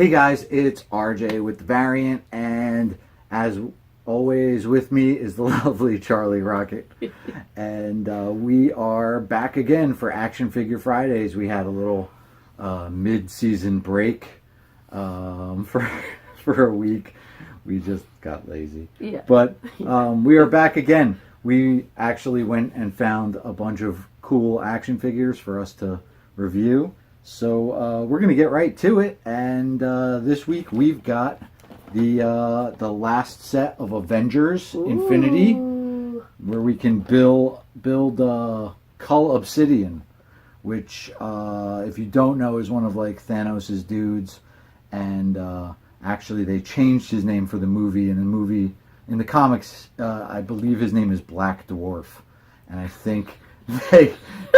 Hey guys, it's RJ with the Variant, and as always with me is the lovely Charlie Rocket. And we are back again for Action Figure Fridays. We had a little mid-season break for a week. We just got lazy. Yeah. But we are back again. We actually went and found a bunch of cool action figures for us to review. So we're going to get right to it. And this week we've got the last set of Avengers Infinity, where we can build Cull Obsidian, which if you don't know is one of like Thanos' dudes. And actually they changed his name for the movie. In the comics, I believe his name is Black Dwarf. And I think they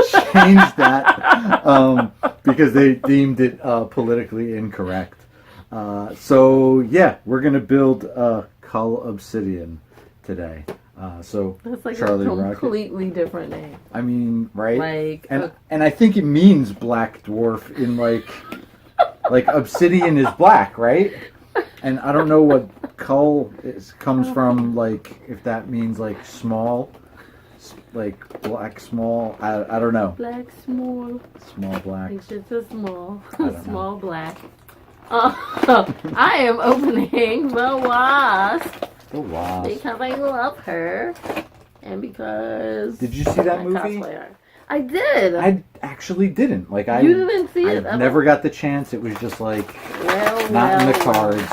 changed that because they deemed it politically incorrect. So yeah, we're gonna build Cull Obsidian today. So that's like Charlie a completely different name. I mean, right? Like, and I think it means Black Dwarf in like obsidian is black, right? And I don't know what Cull comes from. Like if that means like small. Like black small, I don't know. Black small. Small black. It's just a small know. black. I am opening the Wasp. The Wasp. Because I love her. And because... Did you see that movie? Cosplayer. I did. I actually didn't. Like You didn't see it? I never got the chance. It was just like not in the cards.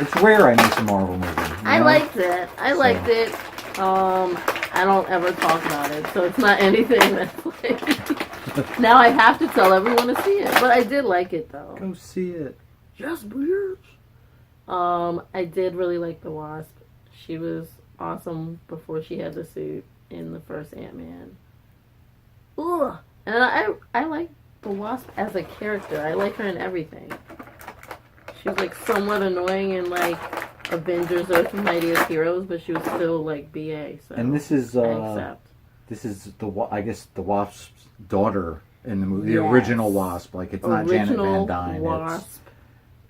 It's rare I miss a Marvel movie. I liked it. Liked it. I don't ever talk about it, so it's not anything that's like... Now I have to tell everyone to see it, but I did like it, though. Go see it. Yes, bitch. I did really like the Wasp. She was awesome before she had the suit in the first Ant-Man. Ugh. And I like the Wasp as a character. I like her in everything. She was, like, somewhat annoying in, like... Avengers Earth Mightiest Heroes, but she was still like BA. So and this is the Wasp's daughter in the movie, the original Wasp. Like it's not Janet Van Dyne. Wasp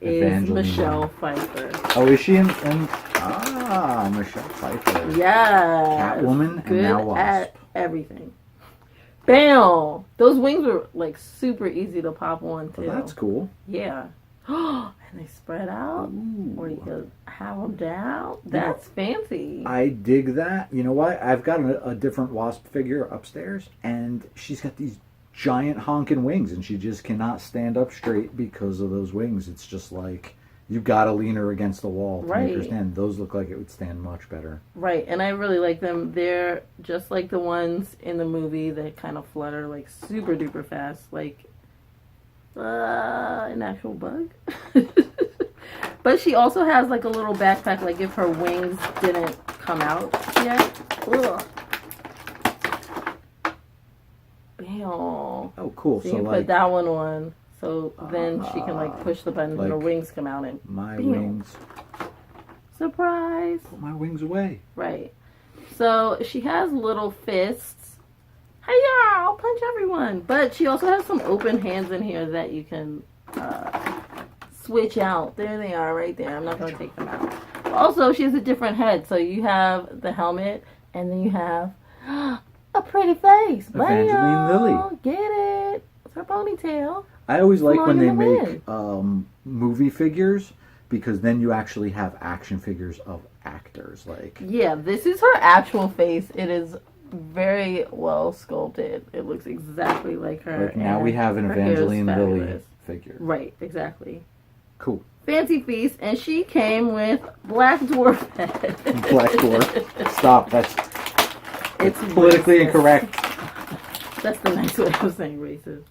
is Michelle Pfeiffer. Oh, is she in Michelle Pfeiffer? Yeah, Catwoman good and now Wasp. At everything. Bam! Those wings were like super easy to pop on too. Well, that's cool. Yeah. And they spread out, or you could have them down. That's fancy. I dig that. You know what? I've got a different Wasp figure upstairs, and she's got these giant honking wings, and she just cannot stand up straight because of those wings. It's just like you got to lean her against the wall to make her stand. Those look like it would stand much better. Right, and I really like them. They're just like the ones in the movie that kind of flutter like super duper fast, like an actual bug. But she also has like a little backpack, like if her wings didn't come out yet. Ugh. Bam. Oh, cool. So you put that one on, so then she can like push the button and her wings come out and my bam. Wings. Surprise. Put my wings away. Right. So she has little fists. Hey y'all, punch everyone. But she also has some open hands in here that you can switch out. There they are right there. I'm not going to take them out. Also, she has a different head. So you have the helmet and then you have a pretty face. Evangeline Lilly. Get it. It's her ponytail. I always like when they make movie figures because then you actually have action figures of actors. Like yeah, this is her actual face. It is very well sculpted. It looks exactly like her. Like now we have an Evangeline Lilly figure. Right, exactly. Cool. Fancy feast, and she came with Black Dwarf head. Black Dwarf. Stop. It's politically racist. Incorrect. That's the nice way of saying racist.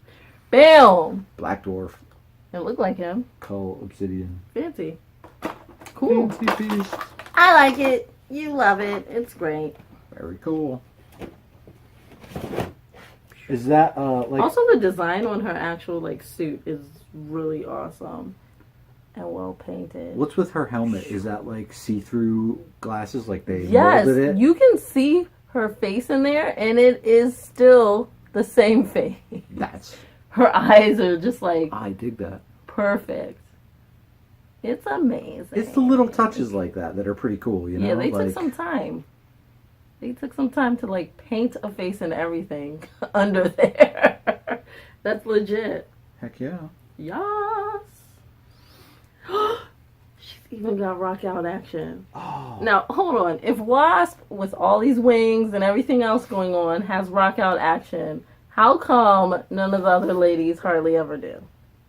Bam! Black Dwarf. It looked like him. Cull Obsidian. Fancy. Cool. Fancy feast. I like it. You love it. It's great. Very cool. Is that like also the design on her actual like suit is really awesome and well painted. What's with her helmet? Is that like see-through glasses like they yes, molded it? You can see her face in there and it is still the same face. That's her eyes are just like I dig that. perfect. It's amazing. It's the little touches like that are pretty cool, you know? Yeah, they like, took some time. They took some time to like paint a face and everything under there. That's legit. Heck yeah. Yes. She's even got rock out action. Oh. Now, hold on. If Wasp, with all these wings and everything else going on, has rock out action, how come none of the other ladies hardly ever do?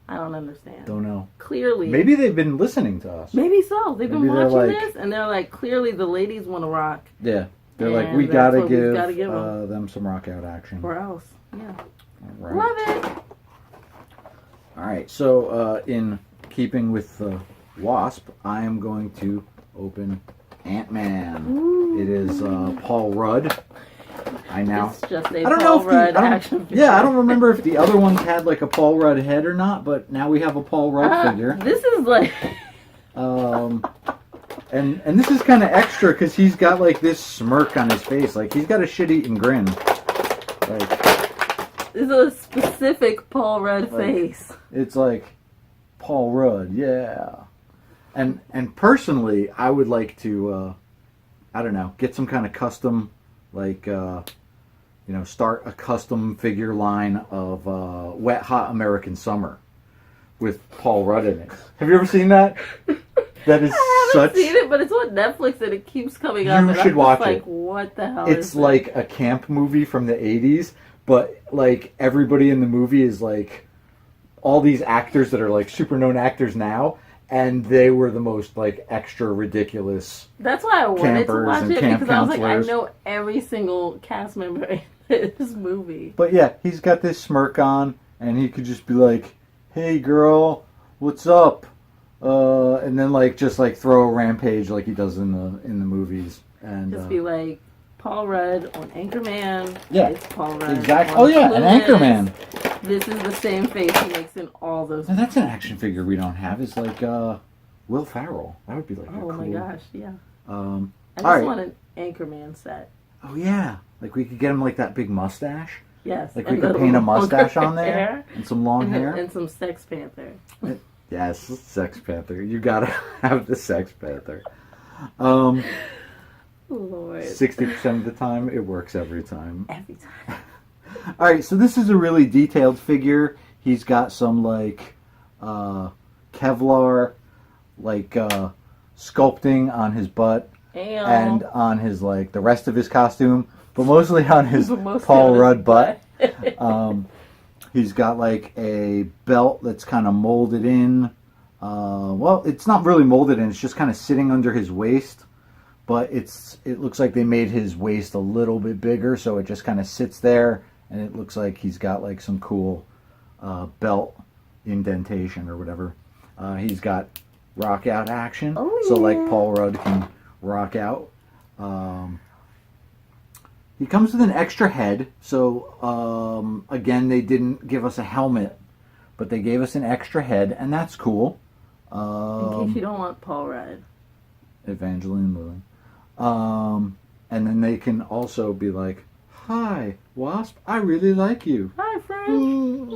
I don't understand. Don't know. Clearly. Maybe they've been listening to us. Maybe so. They've been Maybe they're watching like- this, and they're like, clearly the ladies want to rock. Yeah. They're like, And we that's gotta what we've give, gotta give them some rock out action. Or else. Yeah. All right. Love it. All right. So, in keeping with the Wasp, I am going to open Ant-Man. Ooh. It is Paul Rudd. I now. It's just a I don't Paul know if Rudd the, I don't- action figure. yeah, I don't remember if the other ones had like a Paul Rudd head or not, but now we have a Paul Rudd figure. This is like... And this is kind of extra because he's got like this smirk on his face, like he's got a shit-eating grin. Like This is a specific Paul Rudd Like- face. it's like Paul Rudd, yeah. And personally, I would like to, I don't know, get some kind of custom, like start a custom figure line of Wet Hot American Summer with Paul Rudd in it. Have you ever seen that? That is I haven't such. seen it, but it's on Netflix and it keeps coming up. You and should I'm watch just like, it. what the hell It's is like a camp movie from the 80s, but like everybody in the movie is like all these actors that are like super known actors now, and they were the most like extra ridiculous. That's why I wanted to campers watch and it, camp because I was like, I counselors. know every single cast member in this movie. But yeah, he's got this smirk on, and he could just be like, "Hey girl, what's up?" And then like just like throw a rampage like he does in the movies, and Just be like, Paul Rudd on Anchorman. Yeah, It's Paul Rudd. exactly. on Oh yeah, an Clueless. Anchorman. This is the same face he makes in all those. Now that's an action figure we don't have. It's like Will Ferrell. That would be like a Oh cool. my gosh, yeah. I All just right. want an Anchorman set. Oh yeah, like we could get him like that big mustache. Yes. Like we and could the paint a longer mustache on there hair, and some long and, hair. and some Sex Panther. Yes, Sex Panther. You gotta have the Sex Panther. 60% Lord. of the time, it works every time. Every time. All right, so this is a really detailed figure. He's got some like Kevlar, like sculpting on his butt and on his like the rest of his costume, but mostly on his But mostly Paul on his Rudd butt. butt. He's got like a belt that's kind of molded in. Well, it's not really molded in. It's just kind of sitting under his waist. But it looks like they made his waist a little bit bigger, so it just kind of sits there, and it looks like he's got like some cool belt indentation or whatever. He's got rock out action, Oh, so like yeah. Paul Rudd can rock out. He comes with an extra head, so again, they didn't give us a helmet, but they gave us an extra head, and that's cool. In case you don't want Paul Rudd. Evangeline Lilly. And then they can also be like, "Hi, Wasp, I really like you." Hi, friend.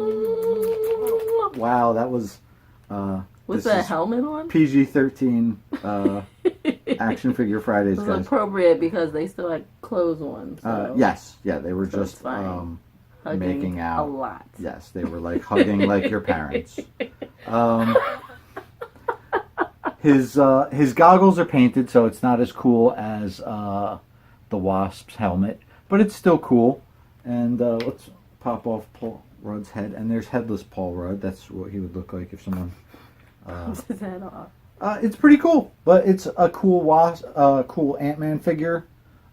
Wow, that was With this the is helmet on? PG-13 Action Figure Fridays, It was guys. appropriate because they still had clothes on. So Yes, yeah, they were So it's just fine. Hugging making out a lot. Yes, they were like hugging like your parents. His goggles are painted, so it's not as cool as the Wasp's helmet, but it's still cool. And let's pop off Paul Rudd's head, and there's headless Paul Rudd. That's what he would look like if someone. Takes his head off. It's pretty cool, but it's a cool cool Ant-Man figure.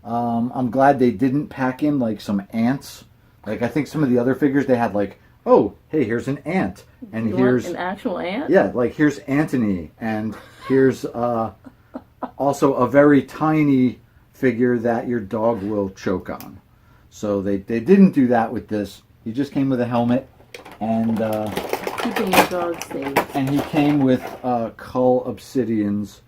I'm glad they didn't pack in like some ants. Like I think some of the other figures they had like, oh, hey, here's an ant, and You here's want an actual ant? yeah, like here's Anthony, and here's also a very tiny figure that your dog will choke on. So they didn't do that with this. He just came with a helmet, and Keeping your dog safe. he came with Cull Obsidian's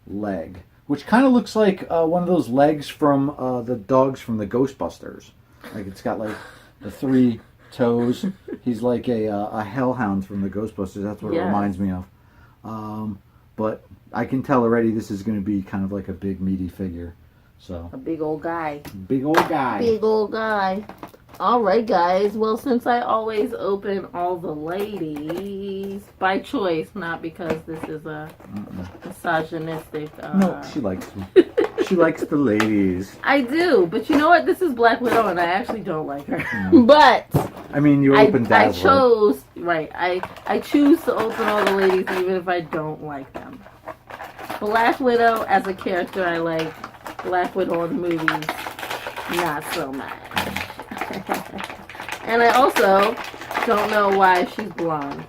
leg, which kind of looks like one of those legs from the dogs from the Ghostbusters. Like it's got like the 3 toes. He's like a hellhound from the Ghostbusters. That's what it Yes. reminds me of. but I can tell already this is going to be kind of like a big meaty figure. So A big old guy. big old guy. Big old guy. Alright, guys. Well, since I always open all the ladies, by choice, not because this is a misogynistic... No, she likes them. She likes the ladies. I do, but you know what? This is Black Widow, and I actually don't like her. No. But... I mean, you opened I Dazzler. chose... Right. I choose to open all the ladies even if I don't like them. Black Widow, as a character, I like. Black Widow in the movies, not so much. And I also don't know why she's blonde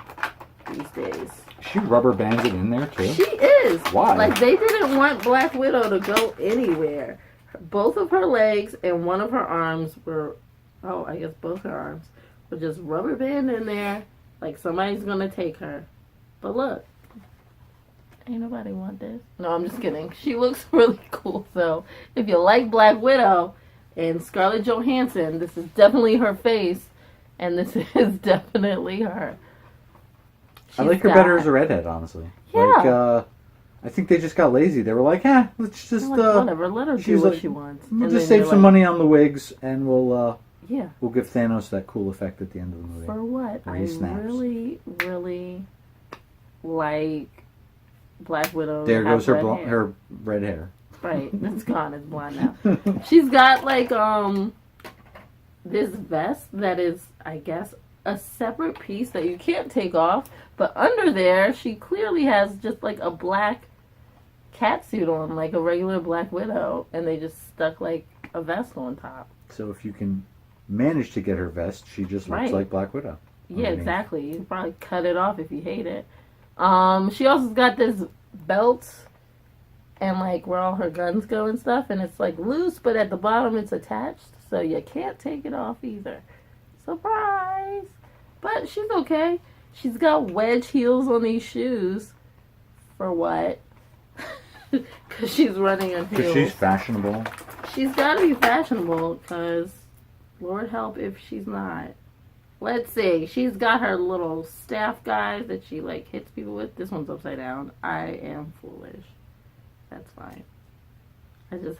these days. She rubber bands it in there too. She is. Why? Like, they didn't want Black Widow to go anywhere. Both of her legs and one of her arms were, I guess both her arms were just rubber band in there. Like somebody's gonna take her. But look. Ain't nobody want this. No, I'm just kidding. She looks really cool. So, if you like Black Widow and Scarlett Johansson, this is definitely her face. And this is definitely her. I like her better as a redhead, honestly. Yeah. Like, I think they just got lazy. They were like, let's just, like, whatever, let her do what she wants. We'll just save some money on the wigs, and we'll give Thanos that cool effect at the end of the movie. For what? Where he snaps. Really, really like Black Widow. There goes her red hair. Right, it's gone. It's blonde now. She's got like this vest that is, I guess, a separate piece that you can't take off. But under there, she clearly has just like a black catsuit on, like a regular Black Widow, and they just stuck like a vest on top. So if you can manage to get her vest, she just looks like Black Widow. Yeah, exactly. You can probably cut it off if you hate it. She also's got this belt and like where all her guns go and stuff, and it's like loose, but at the bottom it's attached, so you can't take it off either. Surprise! But she's okay. She's got wedge heels on these shoes. For what? Because she's running on heels. Because she's fashionable. She's got to be fashionable, because Lord help if she's not. Let's see. She's got her little staff guys that she like hits people with. This one's upside down. I am foolish. That's fine. I just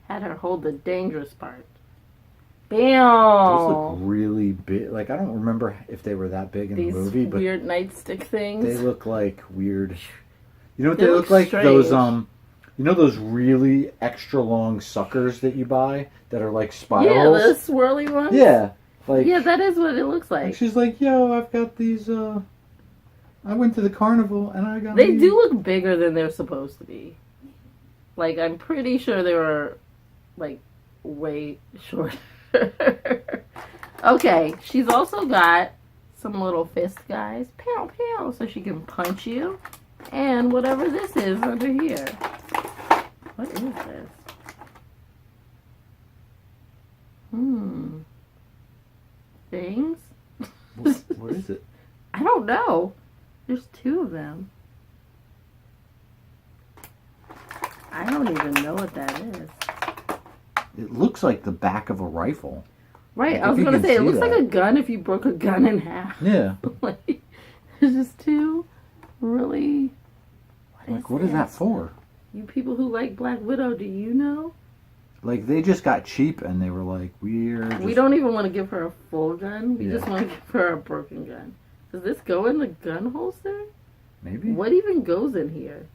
had her hold the dangerous part. Bam! Those look really big. Like, I don't remember if they were that big in the movie, but weird nightstick things. They look like weird. You know what they look like? Strange. Those you know those really extra long suckers that you buy that are like spirals? Yeah, the swirly ones. Yeah. Like, yeah, that is what it looks like. She's like, yo, I've got these, I went to the carnival and I got They these. do look bigger than they're supposed to be. Like, I'm pretty sure they were, like, way shorter. Okay, she's also got some little fist guys. Pow, pow, so she can punch you. And whatever this is under here. What is this? Things? What is it? I don't know. There's two of them. I don't even know what that is. It looks like the back of a rifle. Right, I was going to say, it looks like a gun if you broke a gun in half. Yeah. Like, there's just two really... What is that for? You people who like Black Widow, do you know? Like, they just got cheap and they were like, we don't even want to give her a full gun. We just want to give her a broken gun. Does this go in the gun holster? Maybe. What even goes in here?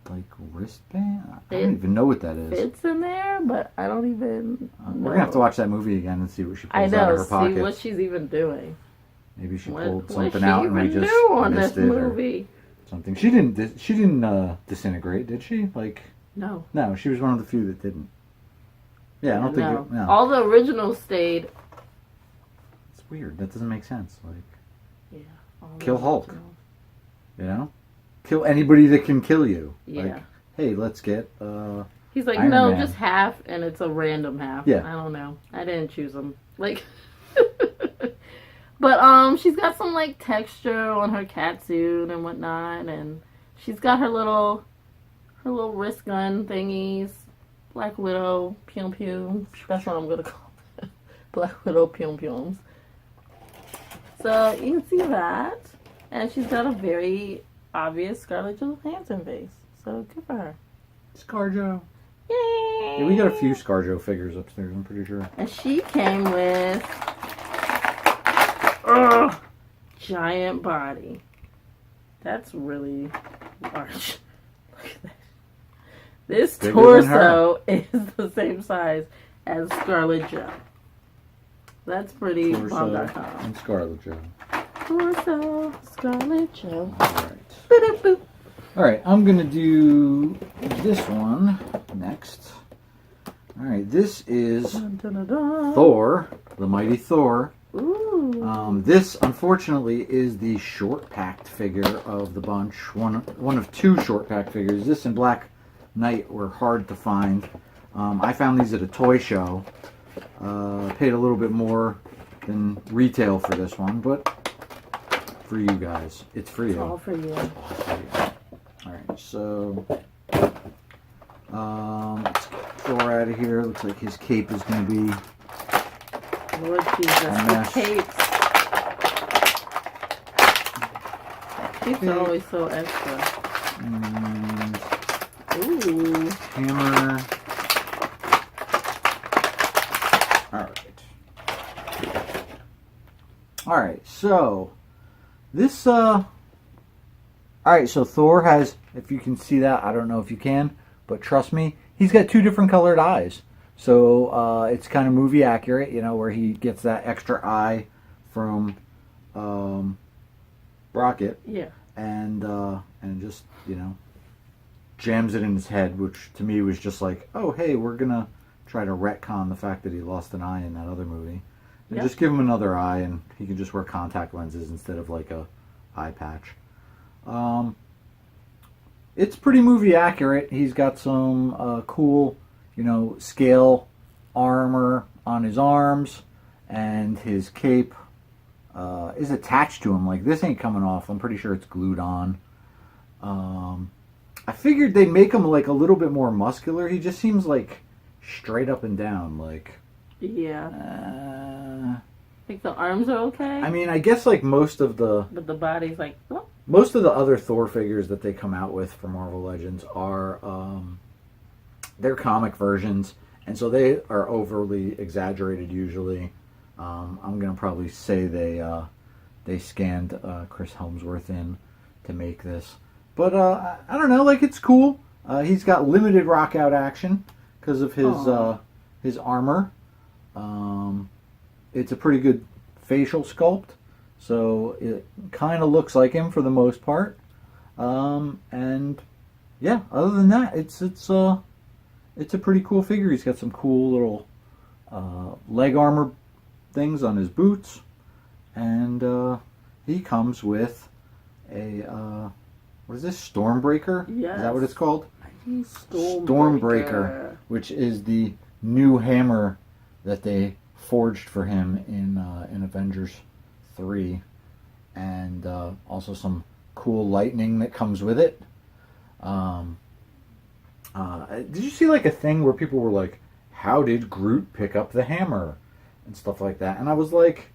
Like wristband? I don't even know what that is. Fits in there, but I don't even know. We're going to have to watch that movie again and see what she pulls out of her pocket. See what she's even doing. Maybe she pulled something out and we just on missed this it movie? Or something. She didn't disintegrate, did she? Like, no. No, she was one of the few that didn't. Yeah, I don't think... No. All the originals stayed. It's weird. That doesn't make sense. Like, yeah. Kill Hulk. You know? Kill anybody that can kill you. Yeah. Like, hey, let's get... He's like, Iron no, Man. just half, and it's a random half. Yeah. I don't know. I didn't choose them. Like... But she's got some like texture on her catsuit and whatnot, and she's got her little wrist gun thingies. Black Widow pium piums. That's what I'm gonna call it. Black Widow pium piums. So you can see that. And she's got a very obvious Scarlett Johansson face. So good for her. ScarJo. Yay! Yeah, we got a few ScarJo figures upstairs, I'm pretty sure. And she came with giant body. That's really large. Look at that. This Bigger torso is the same size as Scarlett Jo. That's pretty bomb.com. And Scarlett-Jo. Torso, Scarlett Jo. Alright. Boop-a-boop. Alright, I'm going to do this one next. Alright, this is Dun, dun, dun, dun. Thor, the mighty Thor. Ooh. This, unfortunately, is the short-packed figure of the bunch. One of two short-packed figures. This and Black Knight were hard to find. I found these at a toy show. Paid a little bit more than retail for this one, but for you guys, it's for you. It's all for you. Alright, so let's get Thor out of here. Looks like his cape is going to be Lord Jesus, the capes. Capes are always so extra. and Ooh. hammer. Alright, so this alright, so Thor has, if you can see that, I don't know if you can, but trust me, he's got two different colored eyes. So it's kind of movie accurate, you know, where he gets that extra eye from Rocket. Yeah. And just, you know, jams it in his head, which to me was just like, oh, hey, we're going to try to retcon the fact that he lost an eye in that other movie. And just give him another eye, and he can just wear contact lenses instead of like a eye patch. It's pretty movie accurate. He's got some cool, you know, scale armor on his arms, and his cape is attached to him. Like, this ain't coming off. I'm pretty sure it's glued on. I figured they'd make him like a little bit more muscular. He just seems like straight up and down, like. Yeah. Think the arms are okay? I mean, I guess like most of the... But the body's like... Oh. Most of the other Thor figures that they come out with for Marvel Legends are... they're comic versions, and so they are overly exaggerated usually. I'm going to probably say they scanned Chris Helmsworth in to make this. But I don't know, like, it's cool. He's got limited rock out action because of his armor. It's a pretty good facial sculpt, so it kind of looks like him for the most part. And yeah, other than that, it's a pretty cool figure. He's got some cool little leg armor things on his boots, and he comes with a what is this, Stormbreaker? Yes. Is that what it's called? Stormbreaker, which is the new hammer that they forged for him in Avengers 3, and also some cool lightning that comes with it. Did you see like a thing where people were like, how did Groot pick up the hammer and stuff like that? And I was like,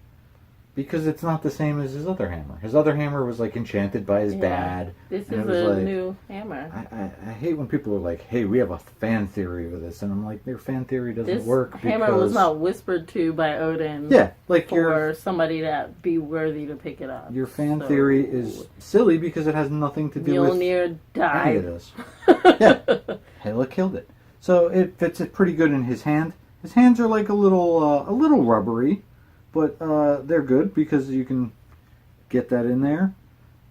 because it's not the same as his other hammer. His other hammer was like enchanted by his dad. This is a new hammer. I hate when people are like, hey, we have a fan theory with this. And I'm like, your fan theory doesn't work. This hammer was not whispered to by Odin. Yeah, like for somebody that be worthy to pick it up. Your fan theory is silly because it has nothing to do with any of this. Yeah, Hela killed it. So it fits it pretty good in his hand. His hands are like a little rubbery, but they're good because you can get that in there.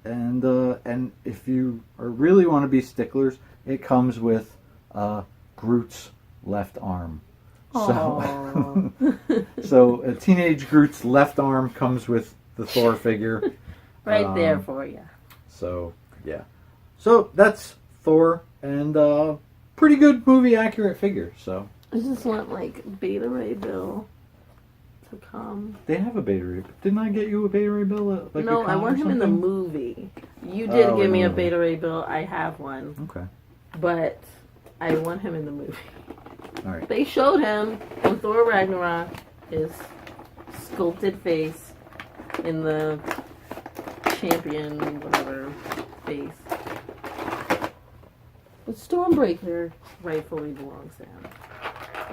And if you really want to be sticklers, it comes with Groot's left arm. So, so a teenage Groot's left arm comes with the Thor figure. Right there for you. So, yeah. So that's Thor, and pretty good movie accurate figure. So I just want like Beta Ray Bill to come. They have a Beta Ray. Didn't I get you a Beta Ray Bill? Like no, I want him in the movie. You did give me a Beta Ray Bill. I have one. Okay. But I want him in the movie. All right. They showed him in Thor Ragnarok, his sculpted face in the champion, whatever, face. But Stormbreaker rightfully belongs to him.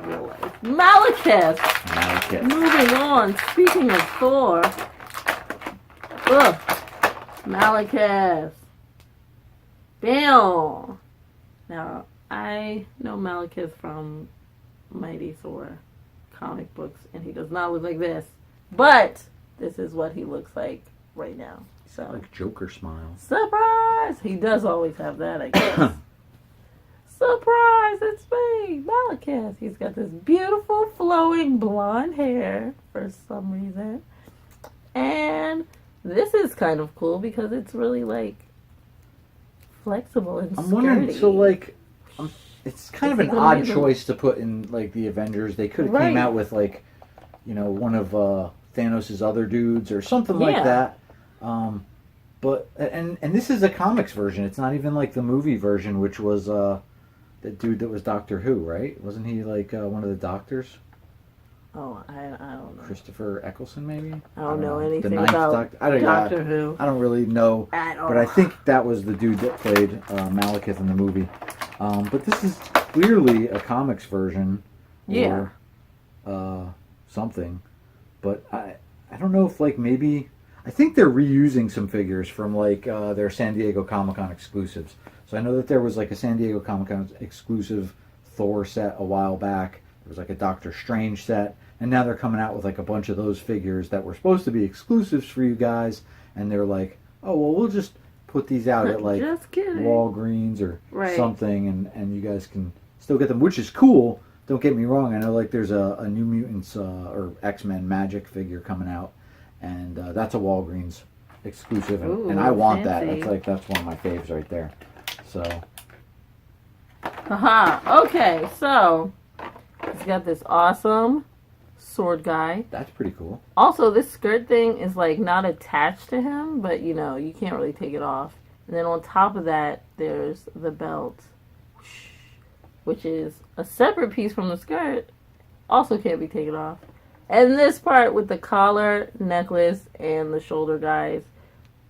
Real life. Malekith! Malekith. Moving on. Speaking of Thor. Ugh. Malekith. Bam! Now, I know Malekith from Mighty Thor comic books, and he does not look like this. But this is what he looks like right now. He's got like Joker smile. Surprise! He does always have that, I guess. Surprise! It's me, Malekith. He's got this beautiful flowing blonde hair for some reason. And this is kind of cool because it's really like flexible and I'm wondering, skirty. so like, it's kind of Is an he gonna odd be the- choice to put in like the Avengers. They could have Right. came out with like, you know, one of Thanos' other dudes or something like Yeah. that. But and this is a comics version. It's not even like the movie version, which was the dude that was Doctor Who, right? Wasn't he like one of the doctors? Oh, I don't know. Christopher Eccleston, maybe. I don't know The anything ninth about Doctor. I don't, Doctor Who I don't really know, at all. but I think that was the dude that played Malekith in the movie. But this is clearly a comics version, or something. But I don't know if like maybe I think they're reusing some figures from like their San Diego Comic-Con exclusives. So I know that there was like a San Diego Comic-Con exclusive Thor set a while back. There was like a Doctor Strange set, and now they're coming out with like a bunch of those figures that were supposed to be exclusives for you guys, and they're like, oh well, we'll just put these out at like Just kidding. Walgreens or Right. something, and you guys can still get them, which is cool. Don't get me wrong. I know like there's a New Mutants or X-Men Magic figure coming out, and that's a Walgreens exclusive, and I want fancy. that's one of my faves right there. So Haha. Okay, so he's got this awesome sword guy. that's pretty cool. Also, this skirt thing is like not attached to him, but you know, you can't really take it off. And then on top of that, there's the belt, which is a separate piece from the skirt. Also can't be taken off. And this part with the collar, necklace, and the shoulder guys,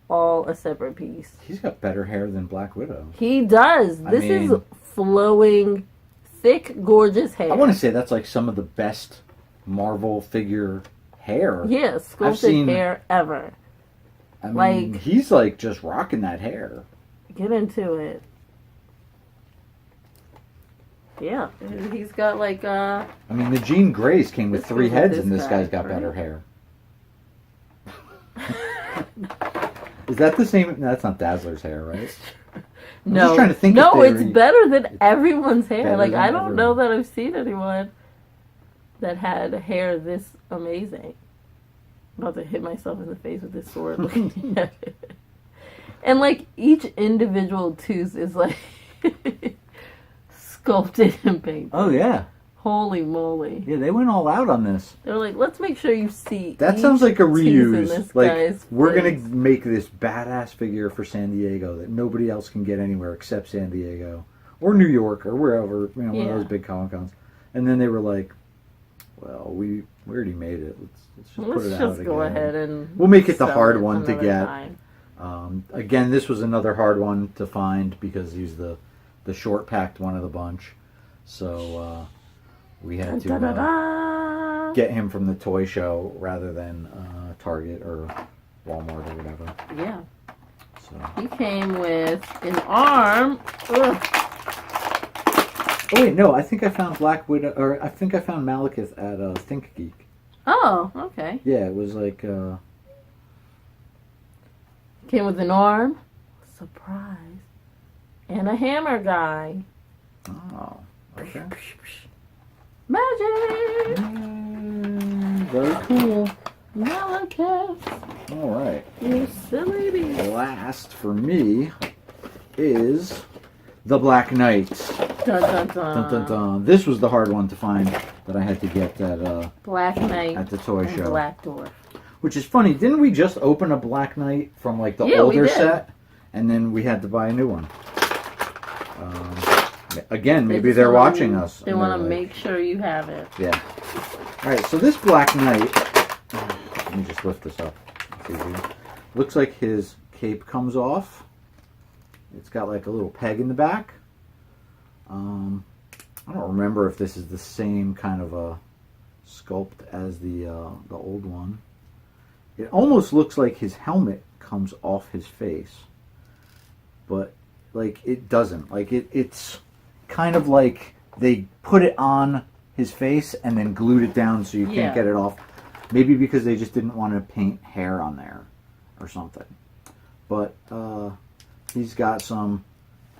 all a separate piece. He's got better hair than Black Widow. He does. I This mean- is flowing, thick, gorgeous hair. I want to say that's like some of the best Marvel figure hair. Yeah, sculpted seen- hair ever. I mean, like- he's like just rocking that hair. Get into it. Yeah, he's got like I mean, the Jean Greys came with This 3 goes with heads, this and this guy, guy's got right? better hair. Is that the same? No, that's not Dazzler's hair, right? no, just trying to think no, if it's they- better than everyone's hair. better Like than I don't know everyone. that I've seen anyone that had hair this amazing. I'm about to hit myself in the face with this sword. Looking at it. And like each individual tooth is like sculpted in paint. Oh yeah, Holy moly! yeah. They went all out on this. They're like, let's make sure you see. That each sounds like a tooth in reuse. this Like guy's we're gonna face. make this badass figure for San Diego that nobody else can get anywhere except San Diego or New York or wherever. You know, one of Yeah. those big Comic Cons. And then they were like, "Well, we already made it. Let's just Let's put it just out go again." ahead and We'll make it the sell hard it one to another get. time. Again, this was another hard one to find because he's the short packed one of the bunch. So we had to Da-da-da. get him from the toy show rather than Target or Walmart or whatever. Yeah. So. He came with an arm. Ugh. Oh wait, no, I think I found Black Widow, or I think I found Malekith at Think Geek. Oh, okay. Yeah, it was like Came with an arm. Surprise. And a hammer guy. oh, okay. Magic! Very cool. Malekith. All right. You silly beast. Last for me is the Black Knight. Dun, dun, dun. Dun, dun, dun. This was the hard one to find that I had to get Black Knight at the toy and show. Black Dwarf. Which is funny. Didn't we just open a Black Knight from like the Yeah, we older did. set, and then we had to buy a new one? Again, maybe just they're wanna- watching us. They and want to they're like- make sure you have it. Yeah. All right. So this Black Knight. Let me just lift this up. It's easy. Looks like his cape comes off. It's got like a little peg in the back. I don't remember if this is the same kind of a sculpt as the old one. It almost looks like his helmet comes off his face, but like it doesn't. Like it's kind of like they put it on his face and then glued it down so you can't get it off. Maybe because they just didn't want to paint hair on there or something. But he's got some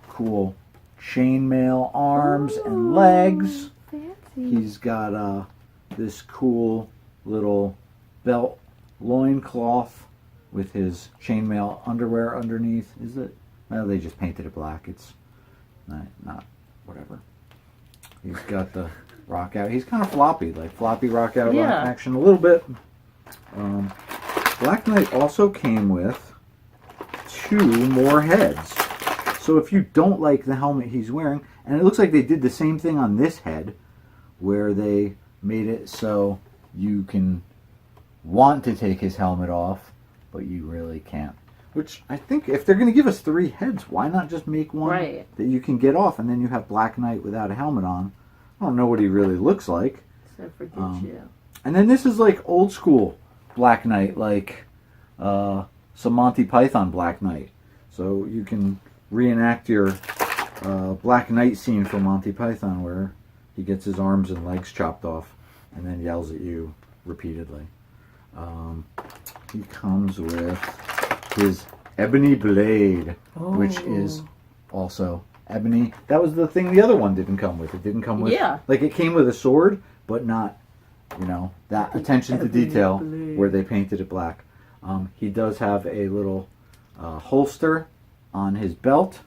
cool chainmail arms and legs. Fancy. He's got this cool little belt loincloth with his chainmail underwear underneath. Is it? Well, they just painted it black. It's not whatever. He's got the rock out. He's kind of floppy, like floppy rock out action a little bit. Black Knight also came with 2 more heads. So if you don't like the helmet he's wearing, and it looks like they did the same thing on this head, where they made it so you can want to take his helmet off, but you really can't. Which I think if they're going to give us 3 heads, why not just make one that you can get off, and then you have Black Knight without a helmet on. I don't know what he really looks like. Except for Gitchia. And then this is like old school Black Knight, like some Monty Python Black Knight. So you can reenact your Black Knight scene from Monty Python where he gets his arms and legs chopped off and then yells at you repeatedly. He comes with his ebony blade, which is also ebony. That was the thing the other one didn't come with. It didn't come with... Like, it came with a sword, but not, that attention to detail where they painted it black. He does have a little holster on his belt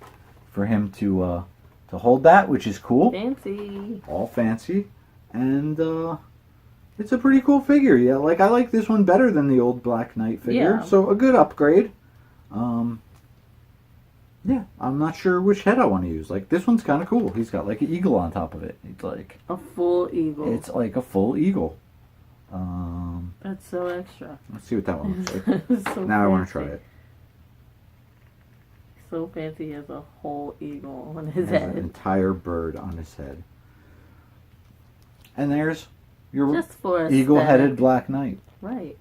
for him to hold that, which is cool. Fancy. All fancy. And it's a pretty cool figure. Yeah, like I like this one better than the old Black Knight figure. Yeah. So a good upgrade. Yeah, I'm not sure which head I want to use. Like, this one's kind of cool. He's got like an eagle on top of it. It's like a full eagle. It's like a full eagle. That's so extra. Let's see what that one looks like. So now I want to try it. So fancy, he has a whole eagle on his Has head. an entire bird on his head. And there's your Just for eagle-headed Black Knight. Right.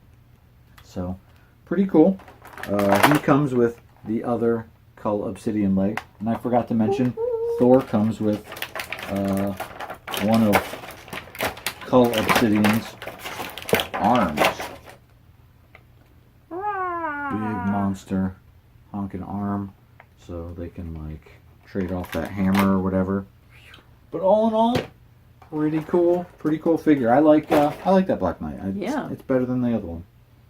So, pretty cool. He comes with the other Cull Obsidian leg. And I forgot to mention, Thor comes with one of Cull Obsidian's arms. Big monster honking arm. So they can like trade off that hammer or whatever. But all in all, pretty cool figure. I like that Black Knight. It's better than the other one.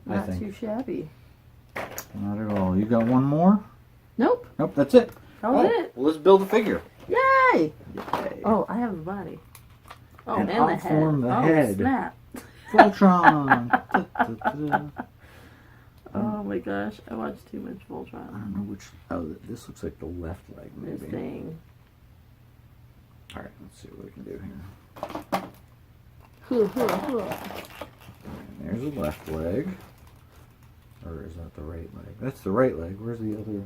Not I think. too shabby. Not at all. You got one more? Nope. Nope. That's it. That was it. Well, let's build a figure. Yay! Yay. Oh, I have a body. Oh, And and I'll the head. form the oh, head. Snap. Voltron. Da, da, da. Oh my gosh, I watched too much I Voltron. don't know which. Oh, this looks like the left leg, maybe. This thing. All right, let's see what we can do here. And there's the left leg. Or is that the right leg? That's the right leg. Where's the other?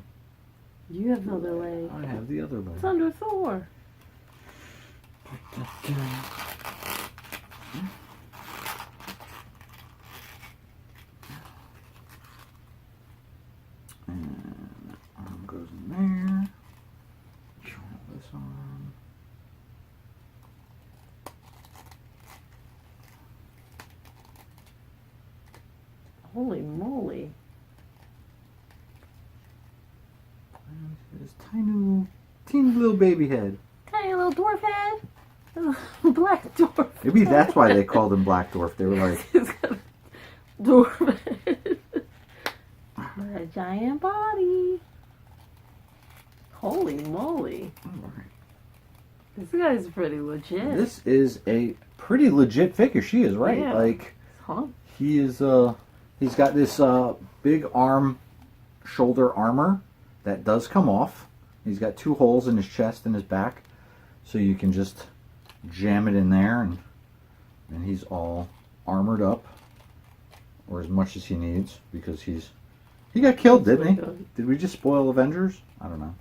You have the other leg. I have the other leg. It's under Thor. And arm goes in there. This arm. Holy moly. This teeny little baby head. Tiny little dwarf head. Black dwarf. Maybe that's why they called him Black Dwarf. They were like, He's got a dwarf head. But a giant body. Holy moly. alright. This guy's pretty legit. This is a pretty legit figure. She is right. Yeah. Like, Huh? he is, he's got this big shoulder armor that does come off. He's got 2 holes in his chest and his back. So you can just jam it in there and he's all armored up. Or as much as he needs because he's He got killed, That's didn't he? really good. Did we just spoil Avengers? I don't know.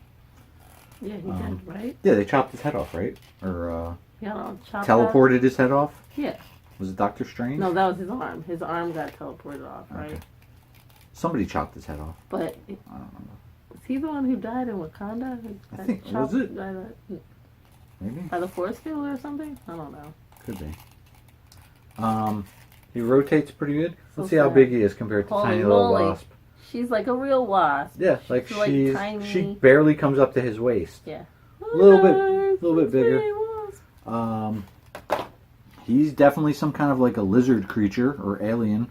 Yeah, he did, right? Yeah, they chopped his head off, right? Or Yeah, I'll chop teleported his head off? that. Yeah. Was it Doctor Strange? No, that was his arm. His arm got teleported off, right? Okay. Somebody chopped his head off. But I don't remember. was he the one who died in Wakanda? I think- was it? Maybe? By the force field or something? I don't know. Could be. He rotates pretty good. So Let's see how sad. big he is compared to Holy tiny little moly. wasp. She's like a real wasp. Yeah, like She's like she's tiny. she barely comes up to his waist. Yeah. A little bit bigger. Wasp. He's definitely some kind of like a lizard creature or alien.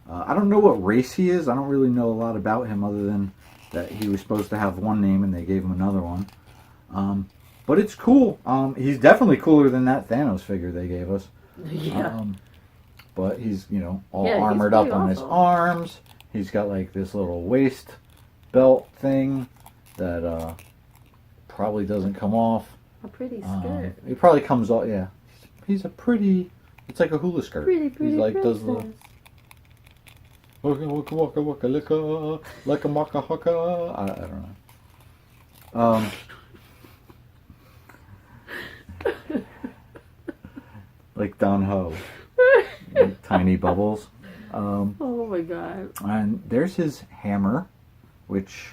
I don't know what race he is. I don't really know a lot about him other than that he was supposed to have one name and they gave him another one. But it's cool. He's definitely cooler than that Thanos figure they gave us. Yeah. But he's, all Yeah, he's armored up pretty on his awesome. arms. He's got like this little waist belt thing that probably doesn't come off. A pretty skirt. It probably comes off, yeah. He's a pretty, it's like a hula skirt. Pretty He's like, does the, princess. waka waka waka waka licka, like a maka haka. I don't know. Like Don Ho. Like tiny bubbles. Oh my god. And there's his hammer, which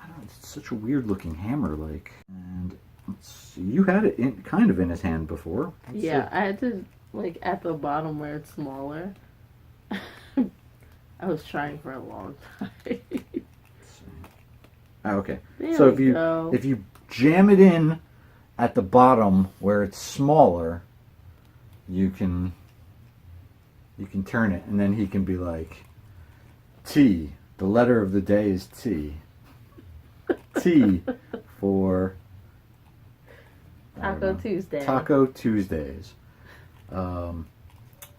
I don't know, it's such a weird looking hammer, like. And let's see, you had it kind of in his hand before. Let's Yeah, see. I had to, like, at the bottom where it's smaller. I was trying for a long time. Okay. There So we go. if you jam it in at the bottom where it's smaller, you can turn it, and then he can be like, T. The letter of the day is T. T for I don't Taco know. Tuesday. Taco Tuesdays.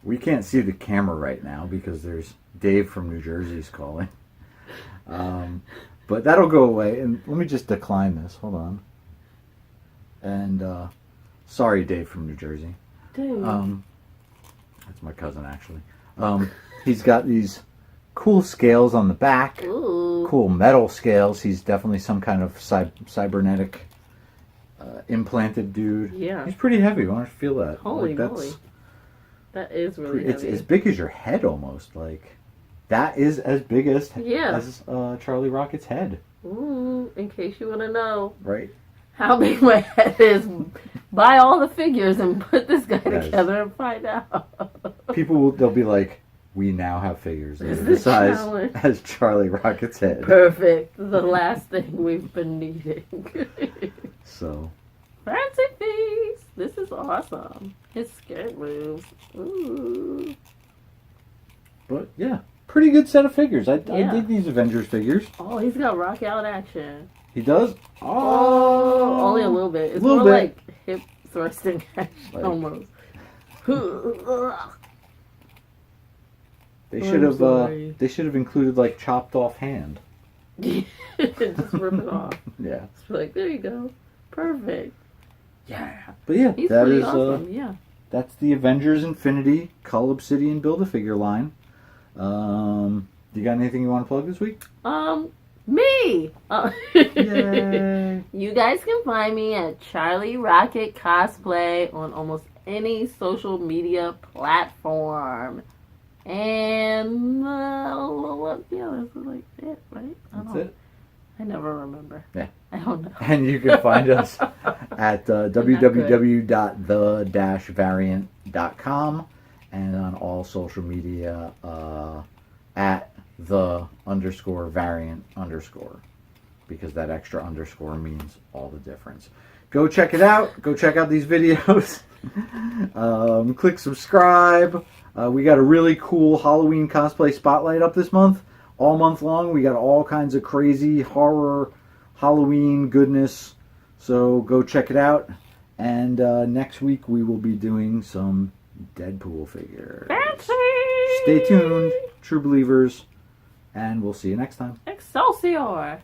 We can't see the camera right now because there's Dave from New Jersey's calling. But that'll go away. And let me just decline this. Hold on. And sorry, Dave from New Jersey. Dude. That's my cousin, actually. He's got these cool scales on the back. Ooh. Cool metal scales. He's definitely some kind of cybernetic implanted dude. Yeah. He's pretty heavy. Why don't you feel that? Holy Like, moly. That is really It's heavy. as big as your head almost. Like that is as big as Yeah. Charlie Rocket's head. Ooh, in case you want to know Right. how big my head is, buy all the figures and put this guy Yes. together and find out. They'll be like, we now have figures that This are is the a size challenge. as Charlie Rocket's head. Perfect. The last thing we've been needing. So Fancy feast. This is awesome. His skirt moves. Ooh. but yeah. Pretty good set of figures. I Yeah. dig these Avengers figures. Oh, he's got rock out action. He does? Oh, only a little bit. It's Little more bit. like hip thrusting action Like- almost. They I'm should have sorry. they should have included like chopped off hand. Just rip it off. Yeah. Just be like, there you go. Perfect. Yeah. But yeah, He's that pretty is awesome. Yeah. that's the Avengers Infinity Cull Obsidian Build-A-Figure line. You got anything you want to plug this week? Me! Yay. You guys can find me at Charlie Rocket Cosplay on almost any social media platform. And, yeah, that's like it, right? That's it. I never remember. Yeah. I don't know. And you can find us at www.the-variant.com and on all social media at _variant_ because that extra underscore means all the difference. Go check it out. Go check out these videos. Click subscribe. We got a really cool Halloween cosplay spotlight up this month. All month long. We got all kinds of crazy horror Halloween goodness. So go check it out. And next week we will be doing some Deadpool figures. Fancy! Stay tuned, true believers. And we'll see you next time. Excelsior!